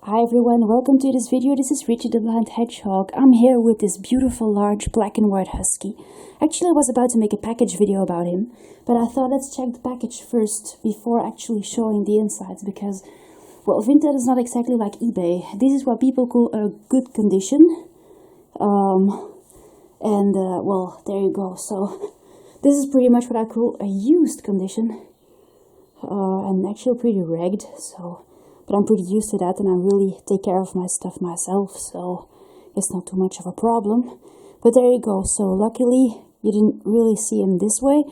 Hi everyone, welcome to this video. This is Richie the Blind Hedgehog. I'm here with this beautiful large black and white husky. Actually, I was about to make a package video about him, but I thought let's check the package first before actually showing the insides because, well, Vinted is not exactly like eBay. This is what people call a good condition. Well, there you go. So this is pretty much what I call a used condition. And actually pretty ragged, but I'm pretty used to that, and I really take care of my stuff myself, so it's not too much of a problem. But there you go. So luckily you didn't really see him this way.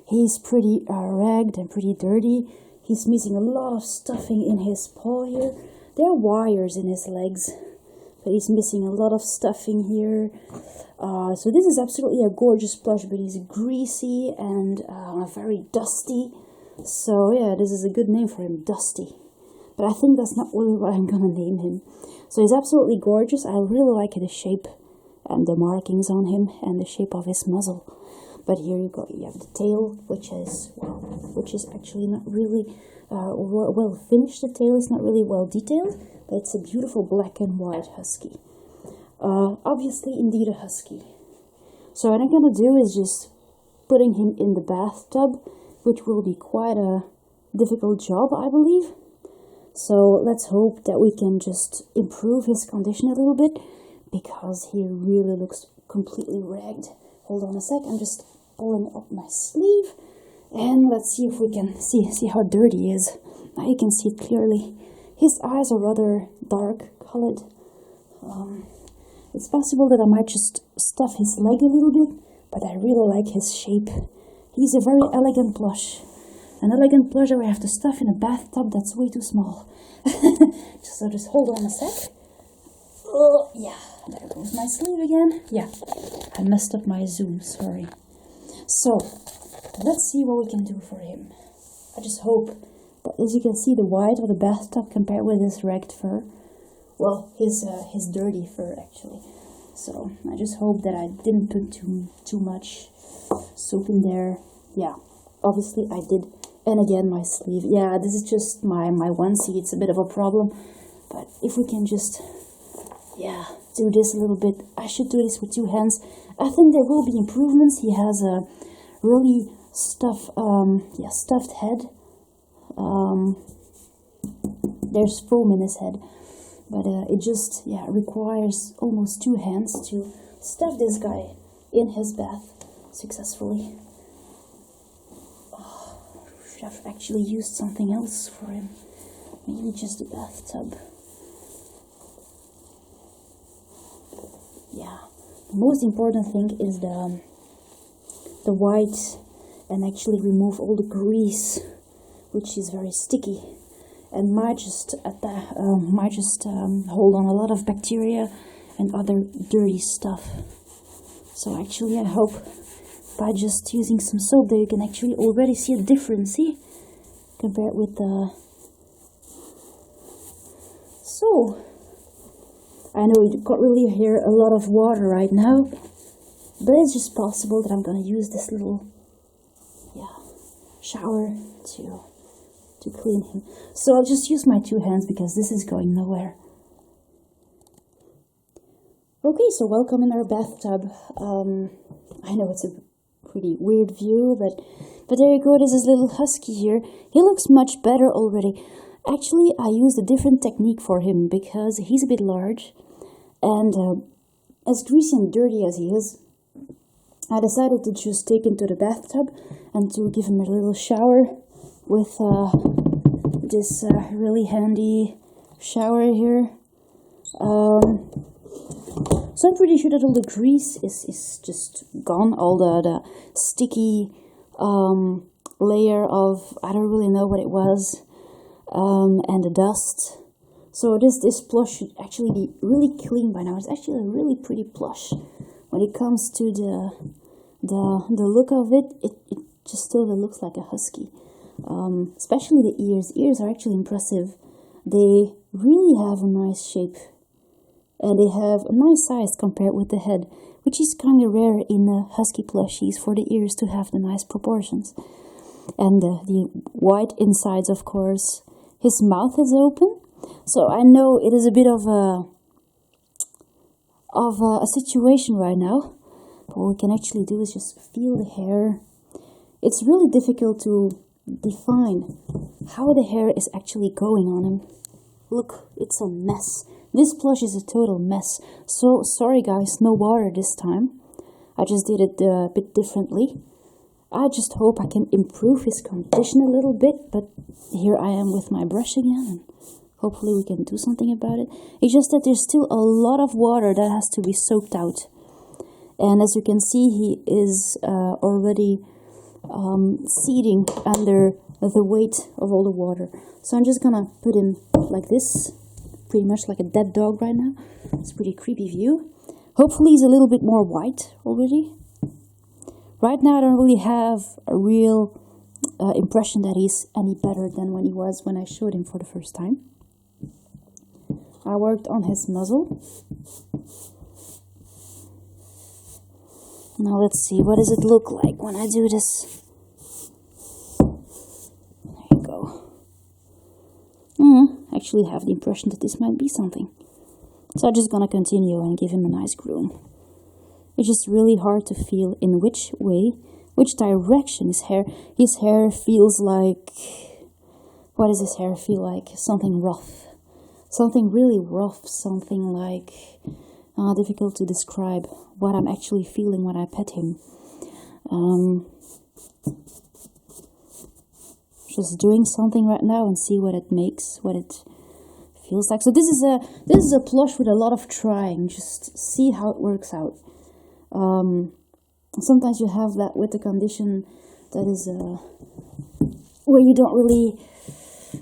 He's pretty ragged and pretty dirty. He's missing a lot of stuffing in his paw here. There are wires in his legs, but he's missing a lot of stuffing here. So this is absolutely a gorgeous plush, but he's greasy and very dusty. So yeah, this is a good name for him, Dusty. But I think that's not really what I'm gonna name him. So he's absolutely gorgeous. I really like the shape and the markings on him and the shape of his muzzle. But here you go. You have the tail, which is actually not really well finished. The tail is not really well detailed, but it's a beautiful black and white husky. Obviously, indeed a husky. So what I'm gonna do is just putting him in the bathtub, which will be quite a difficult job, I believe. So let's hope that we can just improve his condition a little bit, because he really looks completely ragged. Hold on a sec, I'm just pulling up my sleeve, and let's see if we can see how dirty he is. Now you can see it clearly. His eyes are rather dark colored. It's possible that I might just stuff his leg a little bit, but I really like his shape. He's a very elegant plush. An elegant plush that we have to stuff in a bathtub that's way too small. So just hold on a sec. Oh, yeah, there goes my sleeve again. Yeah, I messed up my zoom, sorry. So, let's see what we can do for him. I just hope, but as you can see, the white of the bathtub compared with his ragged fur, well, his dirty fur actually. So, I just hope that I didn't put too much soap in there. Yeah, obviously I did. And again, my sleeve. Yeah, this is just my onesie. It's a bit of a problem, but if we can just, yeah, do this a little bit. I should do this with two hands. I think there will be improvements. He has a really stuffed head. There's foam in his head, but it just, yeah, requires almost two hands to stuff this guy in his bath successfully. Should have actually used something else for him. Maybe just a bathtub. Yeah. The most important thing is the white, and actually remove all the grease, which is very sticky, and might just hold on a lot of bacteria and other dirty stuff. So actually, I hope by just using some soap that you can actually already see a difference, see, compared with the... So, I know you can't really hear a lot of water right now, but it's just possible that I'm gonna use this little, shower to clean him. So I'll just use my two hands because this is going nowhere. Okay, so welcome in our bathtub. I know it's a pretty weird view, but there you go. This is little husky here. He looks much better already. Actually, I used a different technique for him because he's a bit large, and as greasy and dirty as he is, I decided to just take him to the bathtub and to give him a little shower with this really handy shower here. So I'm pretty sure that all the grease is just gone, all the sticky layer of, I don't really know what it was, and the dust. So this plush should actually be really clean by now. It's actually a really pretty plush. When it comes to the look of it, it just totally looks like a husky. Especially the ears. Ears are actually impressive. They really have a nice shape. And they have a nice size compared with the head, which is kind of rare in husky plushies for the ears to have the nice proportions. And the white insides, of course. His mouth is open, So I know it is a bit of a situation right now. But what we can actually do is just feel the hair. It's really difficult to define how the hair is actually going on him. Look, it's a mess. This plush is a total mess. So sorry guys, no water this time. I just did it a bit differently. I just hope I can improve his condition a little bit, but here I am with my brush again, and hopefully we can do something about it. It's just that there's still a lot of water that has to be soaked out. And as you can see, he is already seething under the weight of all the water. So I'm just gonna put him like this, pretty much like a dead dog right now. It's a pretty creepy view. Hopefully he's a little bit more white already. Right now I don't really have a real impression that he's any better than when he was when I showed him for the first time. I worked on his muzzle. Now let's see, what does it look like when I do this? There you go. I actually have the impression that this might be something. So I'm just gonna continue and give him a nice groom. It's just really hard to feel in which way, which direction his hair feels like. What does his hair feel like? Something rough. Something really rough, something like difficult to describe what I'm actually feeling when I pet him. Just doing something right now and see what it makes, what it feels like. So this is a plush with a lot of trying. Just see how it works out. Sometimes you have that with the condition that is where you don't really.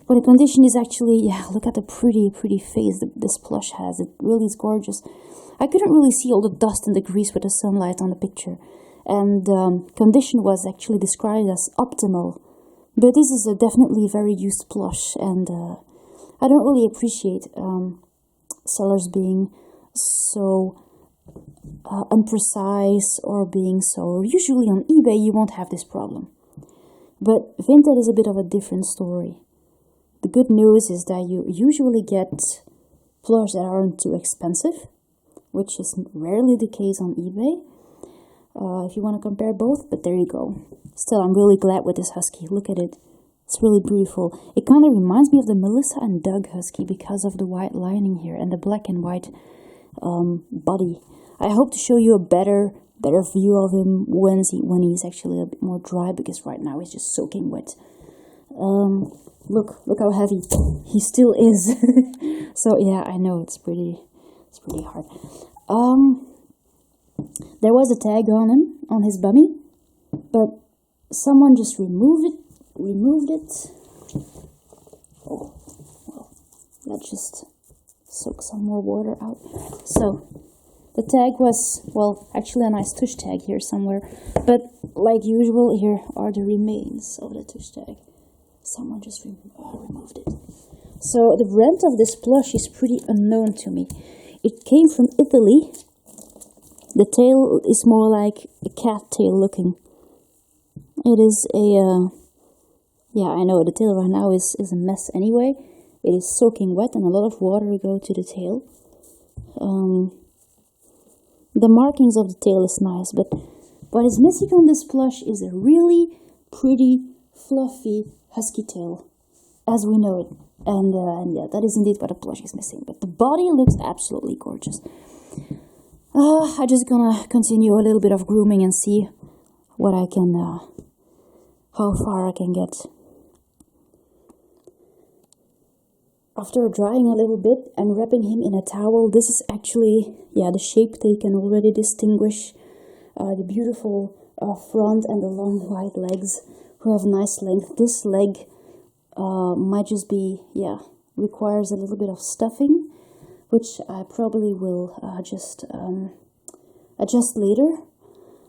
But the condition is actually, yeah, look at the pretty face that this plush has. It really is gorgeous. I couldn't really see all the dust and the grease with the sunlight on the picture. And condition was actually described as optimal. But this is a definitely very used plush. And I don't really appreciate sellers being so unprecise or being so. Usually on eBay you won't have this problem. But Vinted is a bit of a different story. The good news is that you usually get plush that aren't too expensive, which is rarely the case on eBay, if you want to compare both, but there you go. Still, I'm really glad with this husky. Look at it. It's really beautiful. It kind of reminds me of the Melissa and Doug husky because of the white lining here and the black and white body. I hope to show you a better view of him when he's actually a bit more dry, because right now he's just soaking wet. Look how heavy he still is. So yeah, I know it's pretty hard. There was a tag on him, on his bummy, but someone just removed it. Oh, well, that just soak some more water out. So the tag was, well, actually a nice tush tag here somewhere, but like usual, here are the remains of the tush tag. Someone just removed it. So the brand of this plush is pretty unknown to me. It came from Italy. The tail is more like a cat tail looking. It is a, yeah, I know the tail right now is a mess anyway. It is soaking wet and a lot of water go to the tail. The markings of the tail is nice, but what is missing on this plush is a really pretty, fluffy husky tail, as we know it. And yeah, that is indeed what the plush is missing. But the body looks absolutely gorgeous. I'm just gonna continue a little bit of grooming and see what I can, how far I can get. After drying a little bit and wrapping him in a towel, this is actually, yeah, the shape that you can already distinguish. The beautiful front and the long white legs who have nice length. This leg might just be, yeah, requires a little bit of stuffing, which I probably will just adjust later.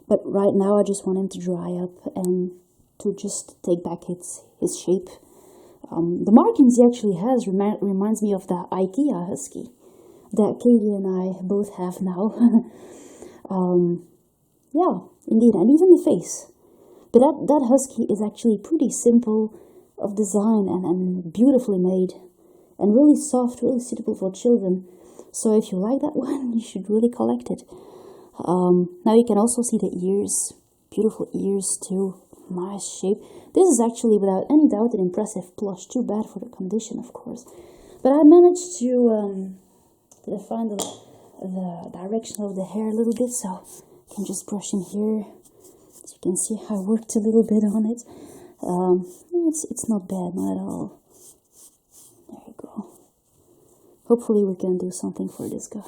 But right now I just want him to dry up and to just take back his shape. The markings he actually has reminds me of the IKEA husky that Katie and I both have now. Yeah, indeed, and even the face. But that husky is actually pretty simple of design and beautifully made. and really soft, really suitable for children. So if you like that one, you should really collect it. Now you can also see the ears, beautiful ears too, nice shape. This is actually without any doubt an impressive plush, too bad for the condition of course. But I managed to define the direction of the hair a little bit, so I can just brush in here. As you can see, I worked a little bit on it. It's not bad, not at all. There you go. Hopefully we can do something for this guy,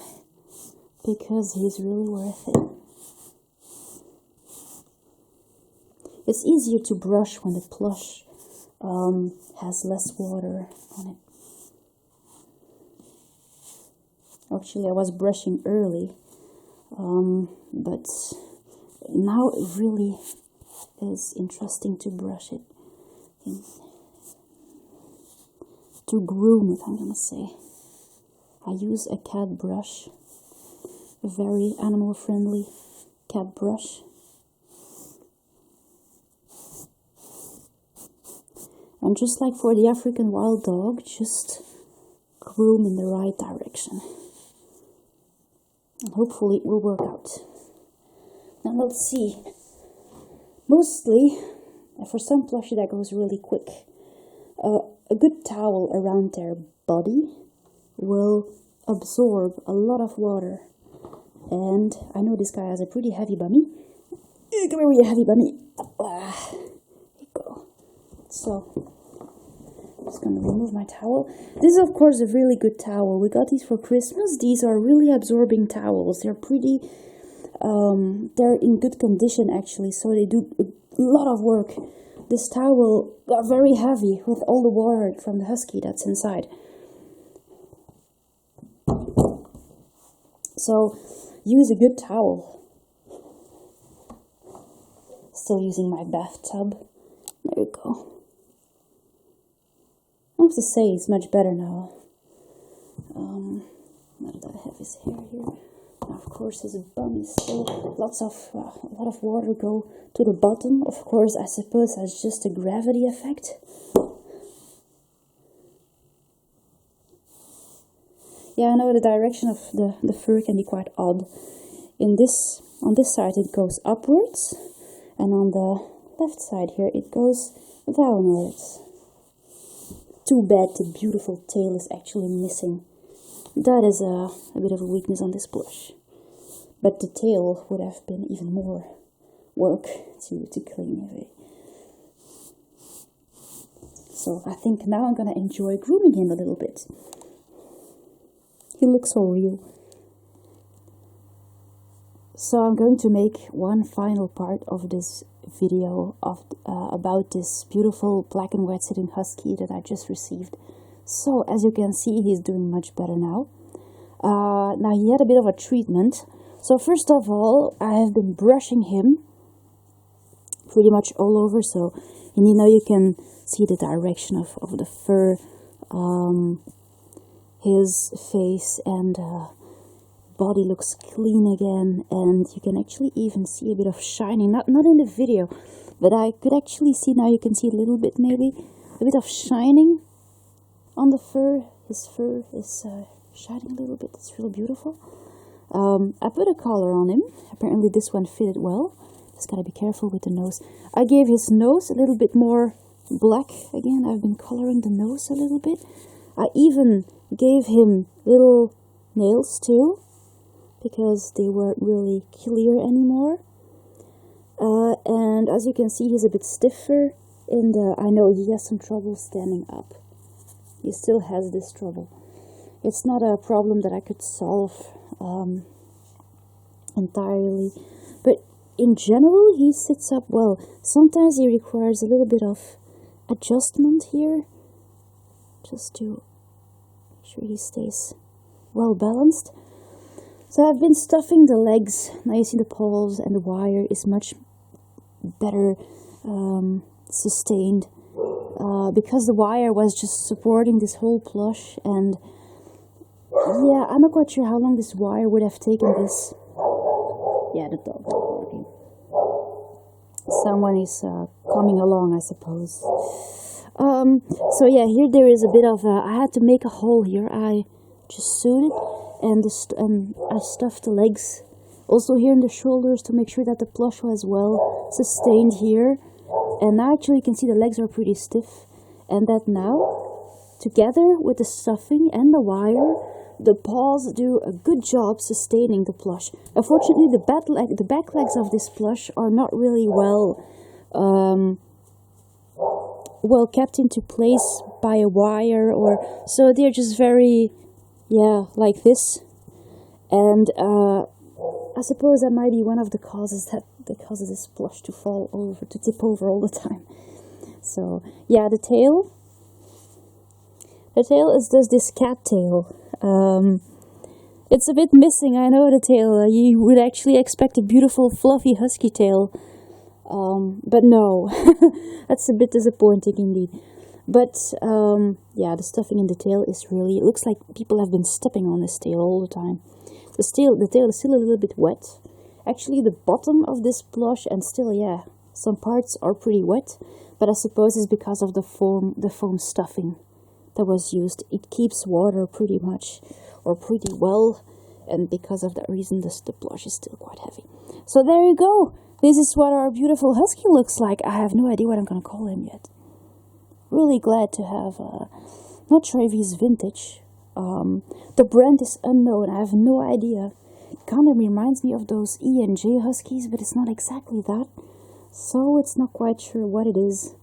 because he's really worth it. It's easier to brush when the plush has less water on it. Actually, I was brushing early, but now it really is interesting to brush it, to groom it, I'm gonna say. I use a cat brush, a very animal-friendly cat brush. And just like for the African wild dog, just groom in the right direction. And hopefully it will work out. Now let's see. Mostly, for some plushie that goes really quick, a good towel around their body will absorb a lot of water. And I know this guy has a pretty heavy bummy. Come here with your heavy bummy. There you go. So, I'm just going to remove my towel. This is of course a really good towel. We got these for Christmas. These are really absorbing towels. They're pretty, they're in good condition actually, so they do a lot of work. This towel are very heavy with all the water from the husky that's inside. So use a good towel. Still using my bathtub. There we go. I have to say it's much better now. Now that I have his hair here. Now, of course, his bum is still a lot of water go to the bottom. Of course, I suppose that's just a gravity effect. Yeah, I know the direction of the fur can be quite odd. On this side it goes upwards, and on the left side here it goes downwards. Too bad the beautiful tail is actually missing. That is a bit of a weakness on this plush. But the tail would have been even more work to clean away. So I think now I'm gonna enjoy grooming him a little bit. He looks so real. So I'm going to make one final part of this video about this beautiful black and white sitting husky that I just received. So as you can see, he's doing much better now. Now he had a bit of a treatment. So first of all, I have been brushing him pretty much all over. So now you can see the direction of the fur, his face and body looks clean again, and you can actually even see a bit of shining, not in the video, but I could actually see, now you can see a little bit, maybe a bit of shining on the fur. His fur is shining a little bit. It's really beautiful. I put a collar on him. Apparently this one fitted well. Just gotta be careful with the nose. I gave his nose a little bit more black again. I've been coloring the nose a little bit. I even gave him little nails too, because they weren't really clear anymore. And as you can see, he's a bit stiffer, and I know he has some trouble standing up. He still has this trouble. It's not a problem that I could solve entirely, but in general he sits up well. Sometimes he requires a little bit of adjustment here, just to make sure he stays well balanced. So I've been stuffing the legs. Now you see the paws, and the wire is much better sustained, because the wire was just supporting this whole plush. And yeah, I'm not quite sure how long this wire would have taken this. Yeah, the dog is barking. Someone is coming along, I suppose. So yeah, here there is a bit of I had to make a hole here. I just sewed it, and I stuffed the legs. Also here in the shoulders to make sure that the plush was well sustained here. And now actually you can see the legs are pretty stiff. And that now, together with the stuffing and the wire, the paws do a good job sustaining the plush. Unfortunately, the back legs of this plush are not really well kept into place by a wire, or so they're just very, yeah, like this. And I suppose that might be one of the causes that causes this plush to fall over, to tip over all the time. So yeah, the tail is just this cat tail. It's a bit missing, I know, the tail. You would actually expect a beautiful fluffy husky tail, but no. That's a bit disappointing indeed. But yeah, the stuffing in the tail is really, it looks like people have been stepping on this tail all the time. The tail is still a little bit wet. Actually, the bottom of this plush, and still, yeah, some parts are pretty wet, but I suppose it's because of the foam stuffing that was used. It keeps water pretty much, or pretty well, and because of that reason, the plush is still quite heavy. So there you go. This is what our beautiful husky looks like. I have no idea what I'm going to call him yet. Really glad to have, not sure if he's vintage. The brand is unknown. I have no idea. It kind of reminds me of those E&J Huskies, but it's not exactly that. So it's not quite sure what it is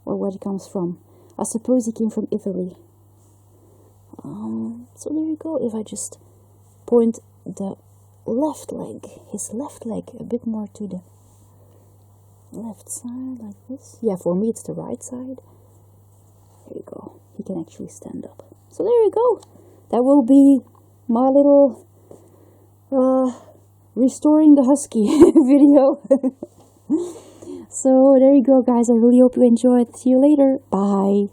or where it comes from. I suppose he came from Italy. So there you go. If I just point the left leg, his left leg, a bit more to the left side, like this. Yeah, for me it's the right side. There you go. He can actually stand up. So there you go. That will be my little restoring the husky video. So there you go, guys. I really hope you enjoyed. See you later. Bye.